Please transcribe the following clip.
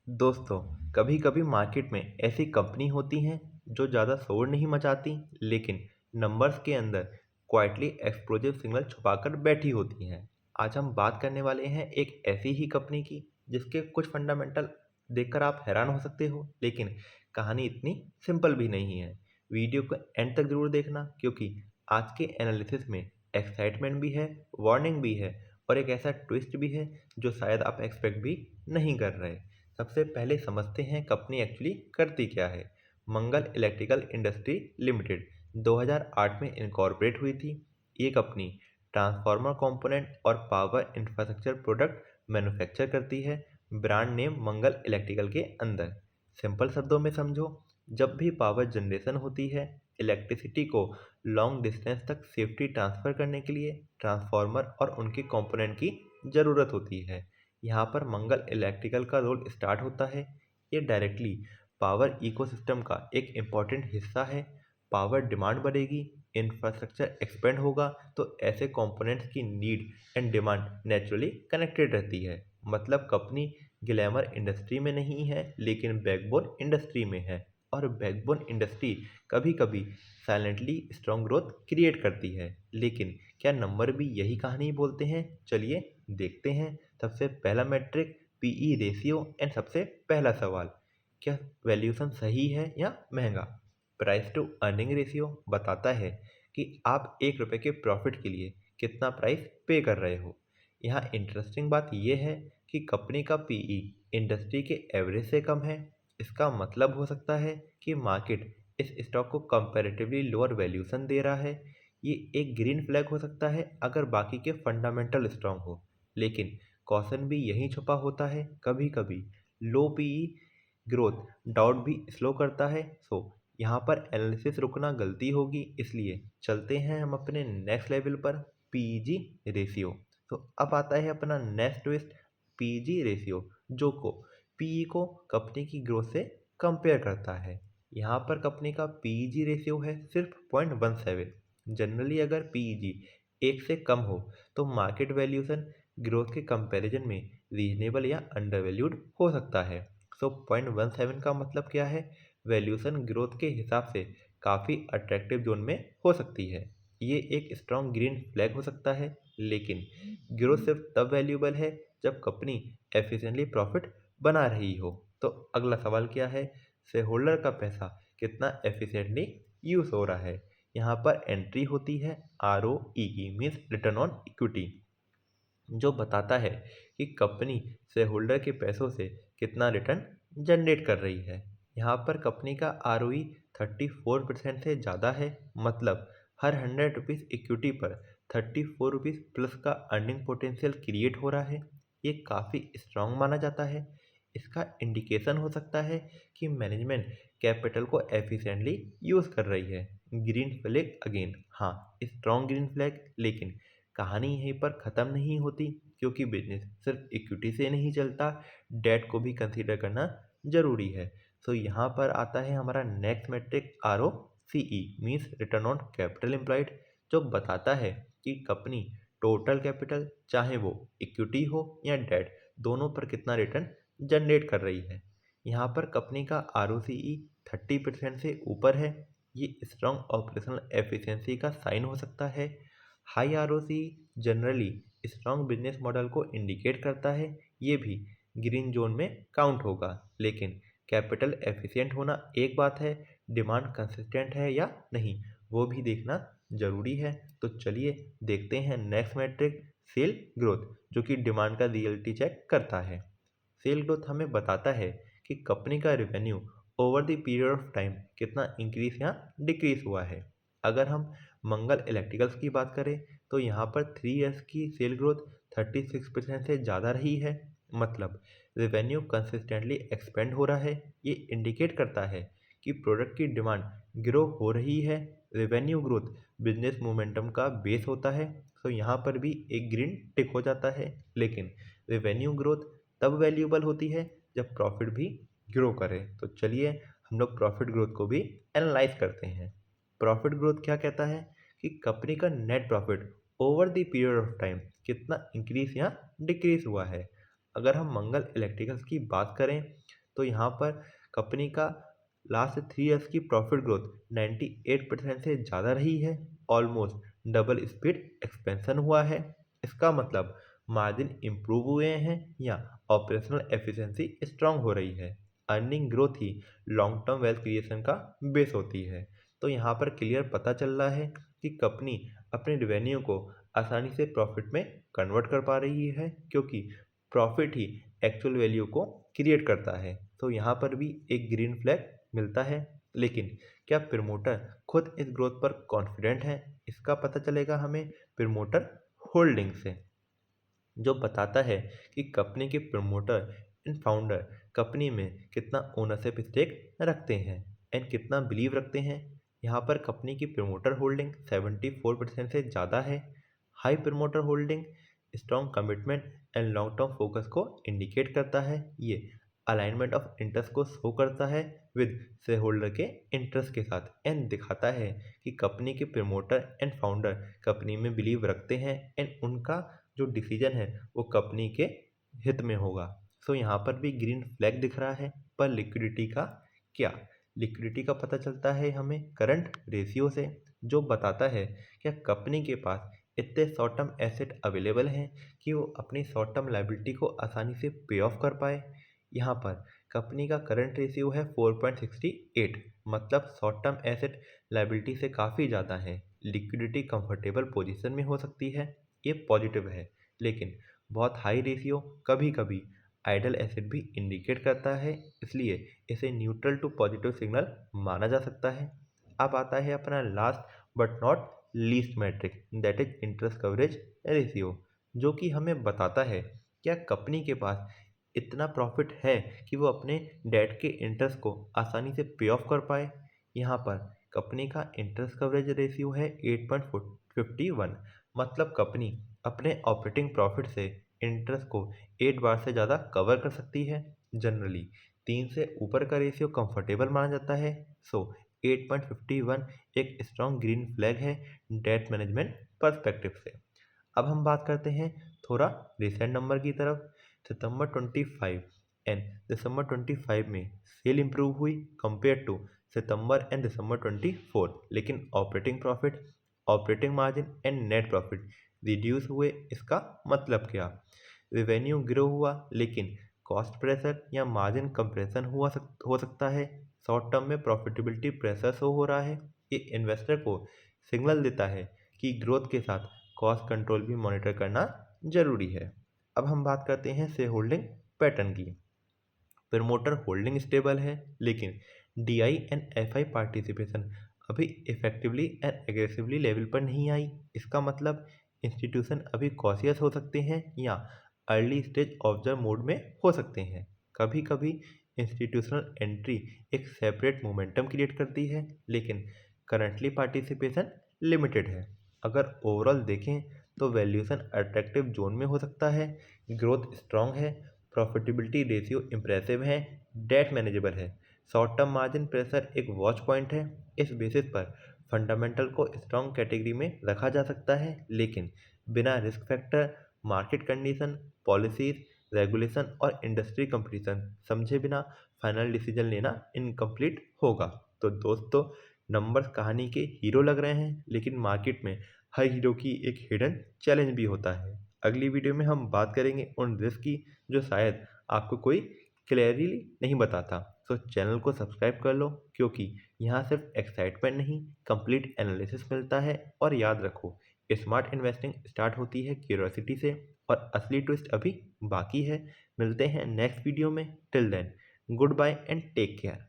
दोस्तों, कभी कभी मार्केट में ऐसी कंपनी होती हैं जो ज़्यादा शोर नहीं मचाती लेकिन नंबर्स के अंदर क्वाइटली एक्सप्लोजिव सिग्नल छुपाकर बैठी होती हैं। आज हम बात करने वाले हैं एक ऐसी ही कंपनी की जिसके कुछ फंडामेंटल देखकर आप हैरान हो सकते हो, लेकिन कहानी इतनी सिंपल भी नहीं है। वीडियो को एंड तक जरूर देखना क्योंकि आज के एनालिसिस में एक्साइटमेंट भी है, वार्निंग भी है और एक ऐसा ट्विस्ट भी है जो शायद आप एक्सपेक्ट भी नहीं कर रहे। सबसे पहले समझते हैं कंपनी एक्चुअली करती क्या है। मंगल इलेक्ट्रिकल इंडस्ट्री लिमिटेड 2008 में इनकॉर्पोरेट हुई थी। ये कंपनी ट्रांसफार्मर कंपोनेंट और पावर इंफ्रास्ट्रक्चर प्रोडक्ट मैन्युफैक्चर करती है, ब्रांड नेम मंगल इलेक्ट्रिकल के अंदर। सिंपल शब्दों में समझो, जब भी पावर जनरेशन होती है, इलेक्ट्रिसिटी को लॉन्ग डिस्टेंस तक सेफ्टी ट्रांसफ़र करने के लिए ट्रांसफार्मर और उनके कंपोनेंट की ज़रूरत होती है। यहाँ पर मंगल इलेक्ट्रिकल का रोल स्टार्ट होता है। ये डायरेक्टली पावर इकोसिस्टम का एक इम्पॉर्टेंट हिस्सा है। पावर डिमांड बढ़ेगी, इंफ्रास्ट्रक्चर एक्सपेंड होगा, तो ऐसे कंपोनेंट्स की need and demand naturally connected रहती है। मतलब कंपनी ग्लैमर इंडस्ट्री में नहीं है लेकिन बैकबोन इंडस्ट्री में है। और बैकबोन इंडस्ट्री कभी कभी साइलेंटली स्ट्रॉन्ग ग्रोथ क्रिएट करती है। लेकिन क्या नंबर भी यही कहानी बोलते हैं? चलिए देखते हैं। सबसे पहला मैट्रिक पीई रेशियो एंड सबसे पहला सवाल, क्या वैल्यूएशन सही है या महंगा? प्राइस टू अर्निंग रेशियो बताता है कि आप 1 रुपये के प्रॉफिट के लिए कितना प्राइस पे कर रहे हो। यहाँ इंटरेस्टिंग बात यह है कि कंपनी का पीई इंडस्ट्री के एवरेज से कम है। इसका मतलब हो सकता है कि मार्केट इस स्टॉक को कंपैरेटिवली लोअर वैल्यूएशन दे रहा है। ये एक ग्रीन फ्लैग हो सकता है अगर बाकी के फंडामेंटल स्ट्रांग हो, लेकिन कॉशन भी यहीं छुपा होता है। कभी कभी लो पीई ग्रोथ डाउट भी स्लो करता है। सो यहाँ पर एनालिसिस रुकना गलती होगी, इसलिए चलते हैं हम अपने नेक्स्ट लेवल पर, पीजी रेशियो। तो अब आता है अपना नेक्स्ट ट्विस्ट, पीजी रेशियो, जो को पीई को कंपनी की ग्रोथ से कंपेयर करता है। यहाँ पर कंपनी का पीजी रेशियो है सिर्फ 0.17। जनरली अगर पीजी 1 से कम हो तो मार्केट वैल्यूएशन ग्रोथ के कंपैरिजन में रीजनेबल या अंडरवैल्यूड हो सकता है। सो 0.17 का मतलब क्या है? वैल्यूएशन ग्रोथ के हिसाब से काफ़ी अट्रैक्टिव जोन में हो सकती है। ये एक स्ट्रॉन्ग ग्रीन फ्लैग हो सकता है, लेकिन ग्रोथ सिर्फ तब वैल्यूएबल है जब कंपनी एफिशिएंटली प्रॉफिट बना रही हो। तो अगला सवाल क्या है? शेयर होल्डर का पैसा कितना एफिशिएंटली यूज़ हो रहा है? यहाँ पर एंट्री होती है आर ओ ई की, मीन्स रिटर्न ऑन इक्विटी, जो बताता है कि कंपनी शेयर होल्डर के पैसों से कितना रिटर्न जनरेट कर रही है। यहाँ पर कंपनी का आर ओ ई 34% से ज़्यादा है। मतलब हर 100 रुपीज़ इक्विटी पर 34 रुपीज़ प्लस का अर्निंग पोटेंशियल क्रिएट हो रहा है। ये काफ़ी स्ट्रांग माना जाता है। इसका इंडिकेशन हो सकता है कि मैनेजमेंट कैपिटल को एफिशिएंटली यूज़ कर रही है। ग्रीन फ्लैग अगेन, हाँ, स्ट्रॉन्ग ग्रीन फ्लैग। लेकिन कहानी यहीं पर ख़त्म नहीं होती, क्योंकि बिजनेस सिर्फ इक्विटी से नहीं चलता, डेट को भी कंसीडर करना ज़रूरी है। सो यहाँ पर आता है हमारा next metric R O C E, means return on capital employed, जो बताता है कि कंपनी टोटल कैपिटल, चाहे वो इक्विटी हो या डेट, दोनों पर कितना रिटर्न जनरेट कर रही है। यहाँ पर कंपनी का आर ओ सी ई 30% से ऊपर है। ये स्ट्रॉन्ग ऑपरेशनल एफिशिएंसी का साइन हो सकता है। High are O see generally strong business model को इंडिकेट करता है। ये भी ग्रीन जोन में काउंट होगा। लेकिन कैपिटल एफिशिएंट होना एक बात है, डिमांड कंसिस्टेंट है या नहीं वो भी देखना ज़रूरी है। तो चलिए देखते हैं नेक्स्ट मैट्रिक, सेल ग्रोथ, जो कि डिमांड का रियलिटी चेक करता है। सेल ग्रोथ हमें बताता है कि कंपनी का revenue over the period of time कितना इंक्रीज या डिक्रीज हुआ है। अगर हम मंगल इलेक्ट्रिकल्स की बात करें तो यहाँ पर 3 ईयर्स की सेल ग्रोथ 36% से ज़्यादा रही है। मतलब रेवेन्यू कंसिस्टेंटली एक्सपेंड हो रहा है। ये इंडिकेट करता है कि प्रोडक्ट की डिमांड ग्रो हो रही है। रेवेन्यू ग्रोथ बिजनेस मोमेंटम का बेस होता है। तो यहाँ पर भी एक ग्रीन टिक हो जाता है। लेकिन रेवेन्यू ग्रोथ तब वैल्यूएबल होती है जब प्रॉफिट भी ग्रो करे। तो चलिए हम लोग प्रॉफिट ग्रोथ को भी एनालाइज करते हैं। प्रॉफिट ग्रोथ क्या कहता है कि कंपनी का net profit over the period of time कितना इंक्रीज या डिक्रीज हुआ है। अगर हम मंगल इलेक्ट्रिकल्स की बात करें तो यहाँ पर कंपनी का लास्ट 3 ईयर्स की प्रॉफिट ग्रोथ 98% से ज़्यादा रही है, ऑलमोस्ट डबल स्पीड एक्सपेंशन हुआ है। इसका मतलब मार्जिन इम्प्रूव हुए हैं या ऑपरेशनल एफिशिएंसी स्ट्रांग हो रही है। अर्निंग ग्रोथ ही लॉन्ग टर्म वेल्थ क्रिएशन का बेस होती है। तो यहाँ पर क्लियर पता चल रहा है कि कंपनी अपने रेवेन्यू को आसानी से प्रॉफिट में कन्वर्ट कर पा रही है, क्योंकि प्रॉफिट ही एक्चुअल वैल्यू को क्रिएट करता है। तो यहाँ पर भी एक ग्रीन फ्लैग मिलता है, लेकिन क्या प्रमोटर खुद इस ग्रोथ पर कॉन्फिडेंट हैं? इसका पता चलेगा हमें प्रमोटर होल्डिंग से, जो बताता है कि कंपनी के प्रमोटर एंड फाउंडर कंपनी में कितना ओनरशिप स्टेक रखते हैं एंड कितना बिलीव रखते हैं। यहाँ पर कंपनी की प्रमोटर होल्डिंग 74% से ज़्यादा है। High promoter holding strong commitment and long term focus को इंडिकेट करता है। ये अलाइनमेंट ऑफ इंटरेस्ट को शो करता है विद शेयर होल्डर के इंटरेस्ट के साथ एंड दिखाता है कि कंपनी के प्रमोटर एंड फाउंडर कंपनी में बिलीव रखते हैं एंड उनका जो डिसीजन है वो कंपनी के हित में होगा। सो यहाँ पर भी ग्रीन फ्लैग दिख रहा है। पर लिक्विडिटी का क्या? लिक्विडिटी का पता चलता है हमें करंट रेशियो से, जो बताता है क्या कंपनी के पास इतने शॉर्ट टर्म एसेट अवेलेबल हैं कि वो अपनी शॉर्ट टर्म लाइबिलिटी को आसानी से पे ऑफ कर पाए। यहाँ पर कंपनी का करंट रेशियो है 4.68, मतलब शॉर्ट टर्म एसेट लाइबिलिटी से काफ़ी ज़्यादा है। लिक्विडिटी कंफर्टेबल पोजीशन में हो सकती है, ये पॉजिटिव है। लेकिन बहुत हाई रेशियो कभी कभी आइडल एसिड भी इंडिकेट करता है, इसलिए इसे न्यूट्रल टू पॉजिटिव सिग्नल माना जा सकता है। अब आता है अपना last but not least metric, that is interest coverage ratio, जो कि हमें बताता है क्या कंपनी के पास इतना प्रॉफिट है कि वो अपने डेट के इंटरेस्ट को आसानी से पे ऑफ कर पाए। यहाँ पर कंपनी का इंटरेस्ट कवरेज रेशियो है 8.51, मतलब कंपनी अपने ऑपरेटिंग प्रॉफिट से इंटरेस्ट को 8 बार से ज़्यादा कवर कर सकती है। जनरली 3 से ऊपर का रेशियो कंफर्टेबल माना जाता है। सो 8.51 एक स्ट्रॉन्ग ग्रीन फ्लैग है डेट मैनेजमेंट पर्सपेक्टिव से। अब हम बात करते हैं थोड़ा रिसेंट नंबर की तरफ। सितंबर 25 एंड दिसंबर 25 में सेल इंप्रूव हुई कंपेयर टू सितंबर एंड दिसंबर 24, लेकिन operating profit, operating margin and net profit reduce हुए। इसका मतलब क्या? रेवेन्यू ग्रो हुआ लेकिन कॉस्ट प्रेशर या मार्जिन कंप्रेशन हो सकता है। शॉर्ट टर्म में प्रॉफिटेबिलिटी प्रेशर शो हो रहा है। ये इन्वेस्टर को सिग्नल देता है कि ग्रोथ के साथ कॉस्ट कंट्रोल भी मॉनिटर करना जरूरी है। अब हम बात करते हैं शेयर होल्डिंग पैटर्न की। प्रमोटर होल्डिंग स्टेबल है, लेकिन डीआई एंड एफआई पार्टिसिपेशन अभी इफेक्टिवली एंड एग्रेसिवली लेवल पर नहीं आई। इसका मतलब इंस्टीट्यूशन अभी कॉशियस हो सकते हैं या अर्ली स्टेज ऑब्जर्व मोड में हो सकते हैं। कभी कभी इंस्टीट्यूशनल एंट्री एक सेपरेट मोमेंटम क्रिएट करती है, लेकिन करंटली पार्टिसिपेशन लिमिटेड है। अगर ओवरऑल देखें तो वैल्यूएशन अट्रैक्टिव जोन में हो सकता है, ग्रोथ स्ट्रांग है, प्रॉफिटेबिलिटी रेशियो इंप्रेसिव है, डेट मैनेजेबल है, शॉर्ट टर्म मार्जिन प्रेशर एक वॉच पॉइंट है। इस बेसिस पर फंडामेंटल को स्ट्रांग कैटेगरी में रखा जा सकता है, लेकिन बिना risk factor, market condition, policies, regulation और इंडस्ट्री कंपटीशन समझे बिना फाइनल डिसीजन लेना इनकम्प्लीट होगा। तो दोस्तों, नंबर्स कहानी के हीरो लग रहे हैं, लेकिन मार्केट में हर हीरो की एक हिडन चैलेंज भी होता है। अगली वीडियो में हम बात करेंगे उन रिस्क की जो शायद आपको कोई क्लियरली नहीं बताता। तो चैनल को सब्सक्राइब कर लो, क्योंकि यहाँ सिर्फ एक्साइटमेंट नहीं, कंप्लीट एनालिसिस मिलता है। और याद रखो, स्मार्ट इन्वेस्टिंग स्टार्ट होती है क्यूरियोसिटी से, और असली ट्विस्ट अभी बाकी है। मिलते हैं नेक्स्ट वीडियो में। Till then, goodbye and take care.